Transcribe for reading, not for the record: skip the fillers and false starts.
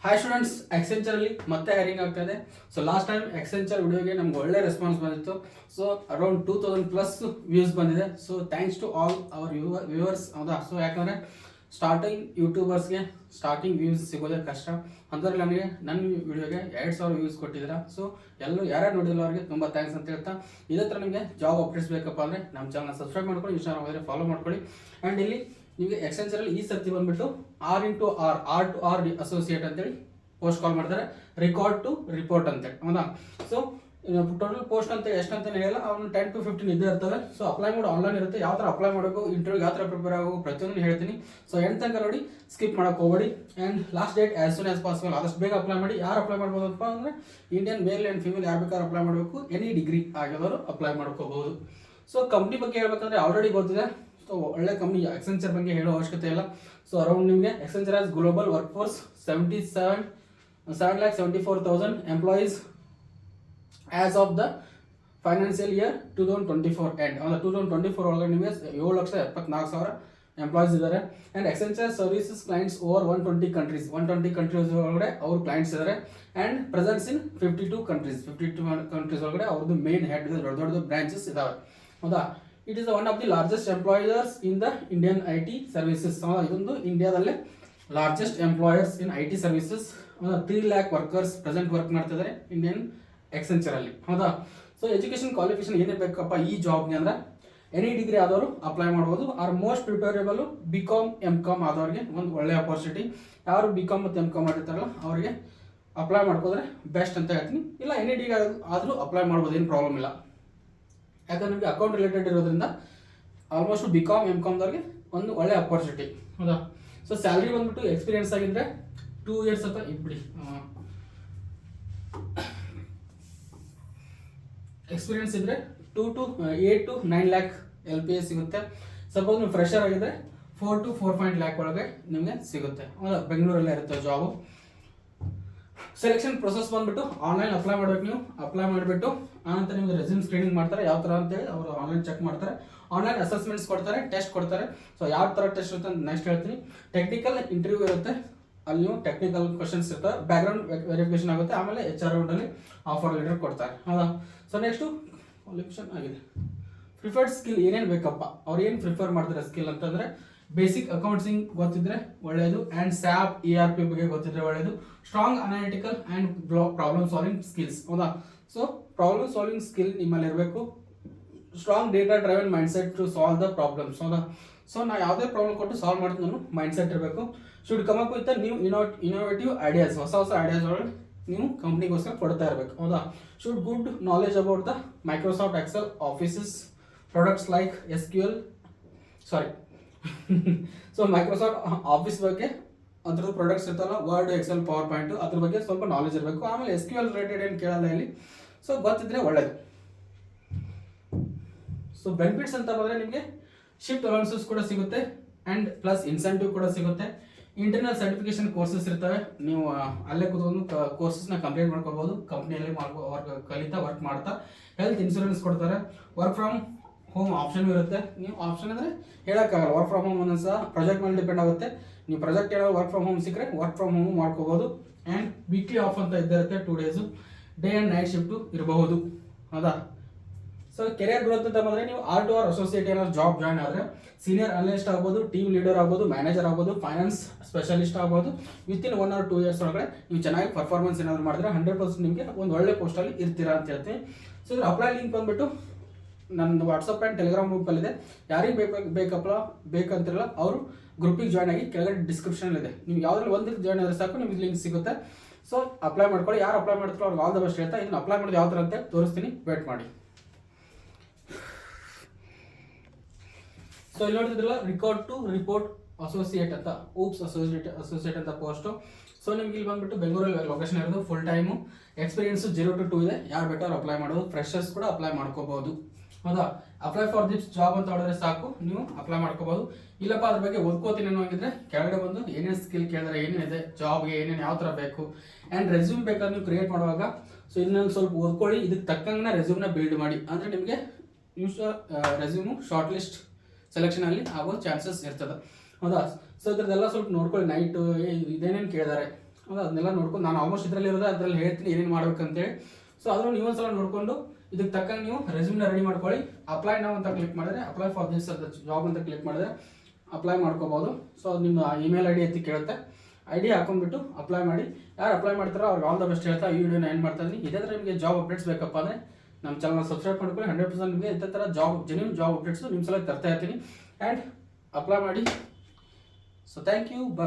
Hi students, ಎಕ್ಸೆಂಚರಲ್ಲಿ ಮತ್ತೆ hiring ಆಗ್ತಾ ಇದೆ. ಸೊ ಲಾಸ್ಟ್ ಟೈಮ್ ಎಕ್ಸೆಂಚರ್ ವಿಡಿಯೋಗೆ ನಮ್ಗೆ ಒಳ್ಳೆ ರೆಸ್ಪಾನ್ಸ್ ಬಂದಿತ್ತು. ಸೊ ಅರೌಂಡ್ 2000+ ವ್ಯೂಸ್ ಬಂದಿದೆ. So thanks to all our viewers. ಹೌದಾ? ಸೊ ಯಾಕಂದರೆ ಸ್ಟಾರ್ಟಿಂಗ್ ಯೂಟ್ಯೂಬರ್ಸ್ಗೆ ಸ್ಟಾರ್ಟಿಂಗ್ ವ್ಯೂಸ್ ಸಿಗೋದೇ ಕಷ್ಟ. ಅಂಥವ್ರಲ್ಲಿ ನನಗೆ ನನ್ನ ವಿಡಿಯೋಗೆ 2000 ವ್ಯೂಸ್ ಕೊಟ್ಟಿದ್ದೀರಾ. ಸೊ ಎಲ್ಲರೂ ಯಾರ್ಯಾರು ನೋಡಿಲ್ಲ ಅವ್ರಿಗೆ ತುಂಬ ಥ್ಯಾಂಕ್ಸ್ ಅಂತ ಹೇಳ್ತಾ, ಇದೇ ಥರ ನಿಮಗೆ ಜಾಬ್ ಅಪ್ಡೇಟ್ಸ್ ಬೇಕಪ್ಪ ಅಂದರೆ ನಮ್ಮ ಚಾನಲ್ನ ಸಬ್ಸ್ಕ್ರೈಬ್ ಮಾಡ್ಕೊಳ್ಳಿ, ಇನ್ಸ್ಟಾಗ್ರಾಮ್ ಹೋದರೆ ಫಾಲೋ ಮಾಡ್ಕೊಳ್ಳಿ. ಆ್ಯಂಡ್ ಇಲ್ಲಿ ನಿಮಗೆ ಎಕ್ಸೆಂಚರಲ್ಲಿ ಈ ಸರ್ತಿ ಬಂದ್ಬಿಟ್ಟು ಆರ್ ಡಿ ಅಸೋಸಿಯೇಟ್ ಅಂತೇಳಿ ಪೋಸ್ಟ್ ಕಾಲ್ ಮಾಡ್ತಾರೆ, ರೆಕಾರ್ಡ್ ಟು ರಿಪೋರ್ಟ್ ಅಂತೇಳಿ. ಹೌದಾ? ಸೊ ಟೋಟಲ್ ಪೋಸ್ಟ್ ಅಂತ ಎಷ್ಟಂತ ಹೇಳಲ್ಲ, ಅವ್ನು 10 to 15 ಇದ್ದೇ ಇರ್ತವೆ. ಸೊ ಅಪ್ಲೈ ಮಾಡಿ ಆನ್ಲೈನ್ ಇರುತ್ತೆ. ಯಾವ ಥರ ಅಪ್ಲೈ ಮಾಡಬೇಕು, ಇಂಟರ್ವ್ಯೂ ಯಾವ ಥರ ಪ್ರಿಪೇರ್ ಆಗಬೇಕು ಪ್ರತಿಯೊಂದು ಹೇಳ್ತೀನಿ. ಸೊ ಎಂಡ್ ತನಕ ನೋಡಿ, ಸ್ಕಿಪ್ ಮಾಡೋಕೆ ಹೋಗಬೇಡಿ. And last date as soon as possible, ಆದಷ್ಟು ಬೇಗ ಅಪ್ಲೈ ಮಾಡಿ. ಯಾರು ಅಪ್ಲೈ ಮಾಡ್ಬೋದಪ್ಪ ಅಂದರೆ ಇಂಡಿಯನ್ ಮೇಲ್ ಆ್ಯಂಡ್ ಫಿಮೇಲ್ ಯಾರು ಬೇಕಾದ್ರೂ ಅಪ್ಲೈ ಮಾಡಬೇಕು. ಎನಿ ಡಿಗ್ರಿ ಆಗಿರೋರು ಅಪ್ಲೈ ಮಾಡ್ಕೋಬಹುದು. ಸೊ ಕಂಪ್ನಿ ಬಗ್ಗೆ ಹೇಳ್ಬೇಕಂದ್ರೆ ಆಲ್ರೆಡಿ ಗೊತ್ತಿದೆ. ಸೊ ಒಳ್ಳೆ ಕಂಪ್ನಿ, ಎಕ್ಸೆಂಚರ್ ಬಗ್ಗೆ ಹೇಳೋ ಅವಶ್ಯಕತೆ ಇಲ್ಲ. ಸೊ ಅರೌಂಡ್ ನಿಮಗೆ ಎಕ್ಸೆಂಚರ್ as global work force 7,74,000 employees as of the financial year 2024 end. ಅಂದರೆ 2024 ಒಳಗಡೆ ನಿಮಗೆ 7,74,000 ಎಂಪ್ಲಾಯೀಸ್ ಇದ್ದಾರೆ. And ಎಕ್ಸೆಂಚರ್ services clients over 120 countries ಒಳಗಡೆ ಅವ್ರ ಕ್ಲೈಂಟ್ಸ್ ಇದ್ದಾರೆ. ಆ್ಯಂಡ್ ಪ್ರೆಸೆನ್ಸ್ ಇನ್ 52 ಕಂಟ್ರೀಸ್ ಒಳಗಡೆ ಅವ್ರದ್ದು ಮೇನ್ ಹೆಡ್ ದೊಡ್ಡ ಬ್ರಾಂಚಸ್ ಇದಾವೆ. ಹೌದಾ? It is one of the largest employers in the Indian IT services. ಇದೊಂದು ಇಂಡಿಯಾದಲ್ಲೇ largest employers in IT services. 3 lakh workers present work ಮಾಡ್ತಿದ್ದಾರೆ ಇಂಡಿಯನ್ ಎಕ್ಸೆಂಚರಲ್ಲಿ. ಹೌದಾ? ಸೊ ಎಜುಕೇಷನ್ ಕ್ವಾಲಿಫಿಕೇಶನ್ ಏನೇ ಬೇಕಪ್ಪ ಈ ಜಾಬ್ಗೆ ಅಂದರೆ ಎನಿ ಡಿಗ್ರಿ ಆದವರು ಅಪ್ಲೈ ಮಾಡ್ಬೋದು. Or most preferable BCom MCom ಆದವ್ರಿಗೆ ಒಂದು ಒಳ್ಳೆ ಅಪರ್ಚುನಿಟಿ. ಯಾರು BCom ಮತ್ತು MCom ಮಾಡಿರ್ತಾರಲ್ಲ ಅವರಿಗೆ ಅಪ್ಲೈ ಮಾಡ್ಕೋದ್ರೆ ಬೆಸ್ಟ್ ಅಂತ ಹೇಳ್ತೀನಿ. ಇಲ್ಲ ಎನಿ ಡಿಗ್ರಿ ಆದರೂ ಅಪ್ಲೈ ಮಾಡ್ಬೋದು, ಏನು ಪ್ರಾಬ್ಲಮ್ ಇಲ್ಲ. ಯಾಕಂದ್ರೆ ನಿಮಗೆ ಅಕೌಂಟ್ ರಿಲೇಟೆಡ್ ಇರೋದ್ರಿಂದ ಆಲ್ಮೋಸ್ಟ್ BCom MComದವ್ರಿಗೆ ಒಂದು ಒಳ್ಳೆ ಅಪರ್ಚುನಿಟಿ. ಹೌದಾ? ಸೊ ಸ್ಯಾಲ್ರಿ ಬಂದ್ಬಿಟ್ಟು ಎಕ್ಸ್ಪೀರಿಯನ್ಸ್ ಆಗಿದ್ರೆ 2 years ಅಥವಾ ಇಬ್ಬಡಿ ಎಕ್ಸ್ಪೀರಿಯನ್ಸ್ ಇದ್ದರೆ 8 to 9 lakh LPA ಸಿಗುತ್ತೆ. ಸಪೋಸ್ ನೀವು ಫ್ರೆಶರ್ ಆಗಿದ್ರೆ 4 to 4.5 lakh ಒಳಗೆ ನಿಮಗೆ ಸಿಗುತ್ತೆ. ಹೌದಾ? ಬೆಂಗಳೂರಲ್ಲೇ ಇರುತ್ತೆ ಜಾಬು. ಸೆಲೆಕ್ಷನ್ ಪ್ರೊಸೆಸ್ ಬಂದ್ಬಿಟ್ಟು ಆನ್ಲೈನ್ ಅಪ್ಲೈ ಮಾಡ್ಬೇಕು. ನೀವು ಅಪ್ಲೈ ಮಾಡಿಬಿಟ್ಟು ಆನಂತರ ನಿಮ್ಗೆ ರೆಸ್ಯೂಮ್ ಸ್ಕ್ರೀನಿಂಗ್ ಮಾಡ್ತಾರೆ. ಯಾವ ಥರ ಅಂತೇಳಿ ಅವರು ಆನ್ಲೈನ್ ಚೆಕ್ ಮಾಡ್ತಾರೆ. ಆನ್ಲೈನ್ ಅಸೆಸ್ಮೆಂಟ್ಸ್ ಕೊಡ್ತಾರೆ, ಟೆಸ್ಟ್ ಕೊಡ್ತಾರೆ. ಸೊ ಯಾವ ಥರ ಟೆಸ್ಟ್ ಇರುತ್ತೆ ಅಂತ ನೆಕ್ಸ್ಟ್ ಹೇಳ್ತೀನಿ. ಟೆಕ್ನಿಕಲ್ ಇಂಟರ್ವ್ಯೂ ಇರುತ್ತೆ, ಅಲ್ಲಿ ನೀವು ಟೆಕ್ನಿಕಲ್ ಕ್ವಶನ್ಸ್ ಇರ್ತವೆ, ಬ್ಯಾಕ್ಗ್ರೌಂಡ್ ವೆರಿಫಿಕೇಶನ್ ಆಗುತ್ತೆ, ಆಮೇಲೆ HR ರೌಂಡಲ್ಲಿ ಆಫರ್ ಲೆಟರ್ ಕೊಡ್ತಾರೆ. ಹೌದಾ? ಸೊ ನೆಕ್ಸ್ಟು ಕ್ವಾಲಿಫಿಕೇಶನ್ ಆಗಿದೆ. ಪ್ರಿಫರ್ಡ್ ಸ್ಕಿಲ್ ಏನೇನು ಬೇಕಪ್ಪ, ಅವ್ರು ಏನು ಪ್ರಿಫರ್ ಮಾಡ್ತಾರೆ ಸ್ಕಿಲ್ ಅಂತಂದರೆ ಬೇಸಿಕ್ ಅಕೌಂಟ್ಸಿಂಗ್ ಗೊತ್ತಿದ್ರೆ ಒಳ್ಳೆಯದು. ಆ್ಯಂಡ್ SAP ERP ಬಗ್ಗೆ ಗೊತ್ತಿದ್ರೆ ಒಳ್ಳೆಯದು. Strong analytical and problem solving skills. ಹೌದಾ? ಸೊ ಪ್ರಾಬ್ಲಮ್ ಸಾಲ್ವಿಂಗ್ ಸ್ಕಿಲ್ ನಿಮ್ಮಲ್ಲಿ ಇರಬೇಕು. Strong data driven mindset to solve the problems. ಹೌದಾ? ಸೊ ನಾ ಯಾವುದೇ ಪ್ರಾಬ್ಲಮ್ ಕೊಟ್ಟು ಸಾಲ್ವ್ ಮಾಡೋದು ನಾನು ಮೈಂಡ್ಸೆಟ್ ಇರಬೇಕು. Should come up with new innovative ideas, ಹೊಸ ಐಡಿಯಾಸ್ ಒಳಗೆ ನೀವು ಕಂಪ್ನಿಗೋಸ್ಕರ ಕೊಡ್ತಾ ಇರಬೇಕು. ಹೌದಾ? Should good knowledge about the Microsoft Excel offices products like SQL so Microsoft office ಬಗ್ಗೆ ಅದ್ರದ್ದು ಪ್ರಾಡಕ್ಟ್ಸ್ ಇರ್ತಲ್ಲ, ವರ್ಡ್, ಎಕ್ಸೆಲ್, ಪವರ್ ಪಾಯಿಂಟ್, ಅದ್ರ ಬಗ್ಗೆ ಸ್ವಲ್ಪ ನಾಲೆಜ್ ಇರಬೇಕು. ಆಮೇಲೆ SQL ರಿಲೇಟೆಡ್ ಏನು ಕೇಳಲ್ಲ ಇಲ್ಲಿ. ಸೊ ಗೊತ್ತಿದ್ರೆ ಒಳ್ಳೇದು. ಸೊ ಬೆನಿಫಿಟ್ಸ್ ಅಂತ ಬಂದರೆ ನಿಮಗೆ ಶಿಫ್ಟ್ ಅಲೌನ್ಸಸ್ ಕೂಡ ಸಿಗುತ್ತೆ. ಆ್ಯಂಡ್ ಪ್ಲಸ್ ಇನ್ಸೆಂಟಿವ್ ಕೂಡ ಸಿಗುತ್ತೆ. ಇಂಟರ್ನಲ್ ಸರ್ಟಿಫಿಕೇಶನ್ ಕೋರ್ಸಸ್ ಇರ್ತವೆ, ನೀವು ಅಲ್ಲೇ ಕೂತ್ಕೊಂಡು ಕೋರ್ಸಸ್ನ ಕಂಪ್ಲೀಟ್ ಮಾಡ್ಕೋಬೋದು. ಕಂಪ್ನಿಯಲ್ಲಿ ಕಲಿತಾ ವರ್ಕ್ ಮಾಡ್ತಾ. ಹೆಲ್ತ್ ಇನ್ಶೂರೆನ್ಸ್ ಕೊಡ್ತಾರೆ. ವರ್ಕ್ ಫ್ರಮ್ ಹೋಮ್ ಆಪ್ಷನ್ ಇರುತ್ತೆ. ನೀವು ಆಪ್ಷನ್ ಅಂದರೆ ಹೇಳೋಕ್ಕಾಗಲ್ಲ. ವರ್ಕ್ ಫ್ರಮ್ ಹೋಮ್ ಅನ್ನೋ ಸಹ ಪ್ರಾಜೆಕ್ಟ್ ಮೇಲೆ ಡಿಪೆಂಡ್ ಆಗುತ್ತೆ. ನೀವು ಪ್ರಾಜೆಕ್ಟ್ ಏನಾದ್ರು ವರ್ಕ್ ಫ್ರಮ್ ಹೋಮ್ ಸಿಕ್ಕರೆ ವರ್ಕ್ ಫ್ರಮ್ ಹೋಮ್ ಮಾಡ್ಕೋಬೋದು. ಆ್ಯಂಡ್ ವೀಕ್ಲಿ ಆಫ್ ಅಂತ ಇದ್ದಿರುತ್ತೆ, 2 days. Day and night shift ಇರಬಹುದು. ಹೌದಾ? ಸೊ ಕೆರಿಯರ್ ಗ್ರೋತ್ ಅಂತ ಬಂದರೆ ನೀವು R2R ಅಸೋಸಿಯೇಟ್ ಏನಾದ್ರು ಜಾಬ್ ಜಾಯ್ನ್ ಆದರೆ ಸೀನಿಯರ್ ಅನಲಿಸ್ಟ್ ಆಗ್ಬೋದು, ಟೀಮ್ ಲೀಡರ್ ಆಗ್ಬೋದು, ಮ್ಯಾನೇಜರ್ ಆಗ್ಬೋದು, ಫೈನಾನ್ಸ್ ಸ್ಪೆಷಲಿಸ್ಟ್ ಆಗ್ಬೋದು. ವಿತಿನ್ 1 or 2 years ಒಳಗಡೆ ನೀವು ಚೆನ್ನಾಗಿ ಪರ್ಫಾರ್ಮೆನ್ಸ್ ಏನಾದ್ರು ಮಾಡಿದ್ರೆ 100% ನಿಮಗೆ ಒಂದು ಒಳ್ಳೆ ಪೋಸ್ಟಲ್ಲಿ ಇರ್ತೀರಾ ಅಂತ ಹೇಳ್ತೀನಿ. ಸೊ ಇದ್ರ ಅಪ್ಲೈ ಲಿಂಕ್ ಬಂದುಬಿಟ್ಟು ನನ್ನ ವಾಟ್ಸಪ್ ಆ್ಯಂಡ್ ಟೆಲಿಗ್ರಾಮ್ ಗ್ರೂಪಲ್ಲಿದೆ. ಯಾರಿಗೆ ಬೇಕಂತಿರಲ್ಲ ಅವರು ಗ್ರೂಪಿಗೆ ಜಾಯ್ನ್ ಆಗಿ ಕೆಳಗಡೆ ಡಿಸ್ಕ್ರಿಪ್ಷನ್ ಇದೆ. ನೀವು ಯಾವುದ್ರಲ್ಲಿ ಒಂದಕ್ಕೆ ಜಾಯ್ನ್ ಆದರೆ ಸಾಕು, ನಿಮಗೆ ಲಿಂಕ್ ಸಿಗುತ್ತೆ. ಸೊ ಅಪ್ಲೈ ಮಾಡ್ಕೊಳ್ಳಿ. ಯಾರು ಅಪ್ಲೈ ಮಾಡ್ತಾರೋ ಅವ್ರಿಗೆ ಆಲ್ ದ ಬೆಸ್ಟ್ ಹೇಳ್ತಾ, ಇದನ್ನು ಅಪ್ಲೈ ಮಾಡೋದು ಯಾವ ಥರ ಅಂತ ತೋರಿಸ್ತೀನಿ, ವೇಟ್ ಮಾಡಿ. ಸೊ ಇಲ್ಲಿ ನೋಡ್ತಿದ್ರಲ್ಲ, ರೆಕಾರ್ಡ್ ಟು ರಿಪೋರ್ಟ್ ಅಸೋಸಿಯೇಟ್ ಅಂತ, ಅಸೋಸಿಯೇಟ್ ಅಂತ ಪೋಸ್ಟು. ಸೊ ನಿಮ್ಗೆ ಇಲ್ಲಿ ಬಂದ್ಬಿಟ್ಟು ಬೆಂಗಳೂರಲ್ಲಿ ಲೊಕೇಶನ್ ಇರೋದು. ಫುಲ್ ಟೈಮು, ಎಕ್ಸ್ಪೀರಿಯನ್ಸು 0 to 2 ಇದೆ. ಯಾರು ಬೇಕಾದ್ರೂ ಅಪ್ಲೈ ಮಾಡೋದು. ಫ್ರೆಶರ್ಸ್ ಕೂಡ ಅಪ್ಲೈ ಮಾಡ್ಕೋಬಹುದು. ಹೌದಾ? ಅಪ್ಲೈ ಫಾರ್ ದಿಸ್ ಜಾಬ್ ಅಂತ ಹೊಡೆದ್ರೆ ಸಾಕು, ನೀವು ಅಪ್ಲೈ ಮಾಡ್ಕೋಬಹುದು. ಇಲ್ಲಪ್ಪ ಅದ್ರ ಬಗ್ಗೆ ಓದ್ಕೋತೀನಿ ಅನ್ನೋ ಹಾಗಿದ್ರೆ ಕೆಳಗಡೆ ಬಂದು ಏನೇನು ಸ್ಕಿಲ್ ಕೇಳಿದ್ರೆ, ಏನೇನಿದೆ ಜಾಬ್ಗೆ, ಏನೇನು ಯಾವ ಥರ ಬೇಕು, ಆ್ಯಂಡ್ ರೆಸ್ಯೂಮ್ ಬೇಕಾದ್ರೆ ನೀವು ಕ್ರಿಯೇಟ್ ಮಾಡುವಾಗ ಸೊ ಇನ್ನೊಂದು ಸ್ವಲ್ಪ ಓದ್ಕೊಳ್ಳಿ. ಇದಕ್ಕೆ ತಕ್ಕಂಗೆ ರೆಸ್ಯೂಮ್ನ ಬಿಲ್ಡ್ ಮಾಡಿ. ಅಂದರೆ ನಿಮಗೆ ರೆಸ್ಯೂಮು ಶಾರ್ಟ್ ಲಿಸ್ಟ್ ಸೆಲೆಕ್ಷನಲ್ಲಿ ಆಗೋ ಚಾನ್ಸಸ್ ಇರ್ತದೆ. ಹೌದಾ? ಸೊ ಇದ್ರದ್ದೆಲ್ಲ ಸ್ವಲ್ಪ ನೋಡ್ಕೊಳ್ಳಿ. ನೈಟು ಇದೇನೇನು ಕೇಳಿದ್ದಾರೆ, ಅದನ್ನೆಲ್ಲ ನೋಡ್ಕೊಂಡು ನಾನು ಆಲ್ಮೋಸ್ಟ್ ಇದರಲ್ಲಿ ಇರೋದು ಅದರಲ್ಲಿ ಹೇಳ್ತೀನಿ ಏನೇನು ಮಾಡ್ಬೇಕಂತೇಳಿ. ಸೊ ಅದನ್ನು ನೀವು ಒಂದ್ಸಲ ನೋಡಿಕೊಂಡು ಇದಕ್ಕೆ ತಕ್ಕಂಗೆ ನೀವು ರೆಸ್ಯೂಮ್ನ ರೆಡಿ ಮಾಡ್ಕೊಳ್ಳಿ. ಅಪ್ಲೈ ನಾವು ಅಂತ ಕ್ಲಿಕ್ ಮಾಡಿದ್ರೆ, ಅಪ್ಲೈ ಫಾರ್ ದಿಸ್ ಜಾಬ್ ಅಂತ ಕ್ಲಿಕ್ ಮಾಡಿದ್ರೆ ಅಪ್ಲೈ ಮಾಡ್ಕೋಬೋದು. ಸೊ ಅದು ನಿಮ್ಮ ಇಮೇಲ್ ID ಎತ್ತಿ ಕೇಳುತ್ತೆ, ID ಹಾಕೊಂಡ್ಬಿಟ್ಟು ಅಪ್ಲೈ ಮಾಡಿ. ಯಾರು ಅಪ್ಲೈ ಮಾಡ್ತಾರೋ ಅವ್ರಿಗೆ ಆಲ್ ದ ಬೆಸ್ಟ್ ಹೇಳ್ತಾ ಈ ವಿಡಿಯೋನ ಏನು ಮಾಡ್ತಾ ಇದ್ದೀನಿ. ಇದೇ ಥರ ನಿಮಗೆ ಜಾಬ್ ಅಪ್ಡೇಟ್ಸ್ ಬೇಕಪ್ಪ ಅಂದರೆ ನಮ್ಮ ಚಾನಲ್ ಸಬ್ಸ್ಕ್ರೈಬ್ ಮಾಡ್ಕೊಳ್ಳಿ. 100% ನಿಮಗೆ ಇದೇ ಥರ ಜೆನ್ಯೂನ್ ಜಾಬ್ ಅಪ್ಡೇಟ್ಸು ನಿಮ್ಮ ಸಲ ತರ್ತಾ ಇರ್ತೀನಿ. ಆ್ಯಂಡ್ ಅಪ್ಲೈ ಮಾಡಿ. So thank you, bye.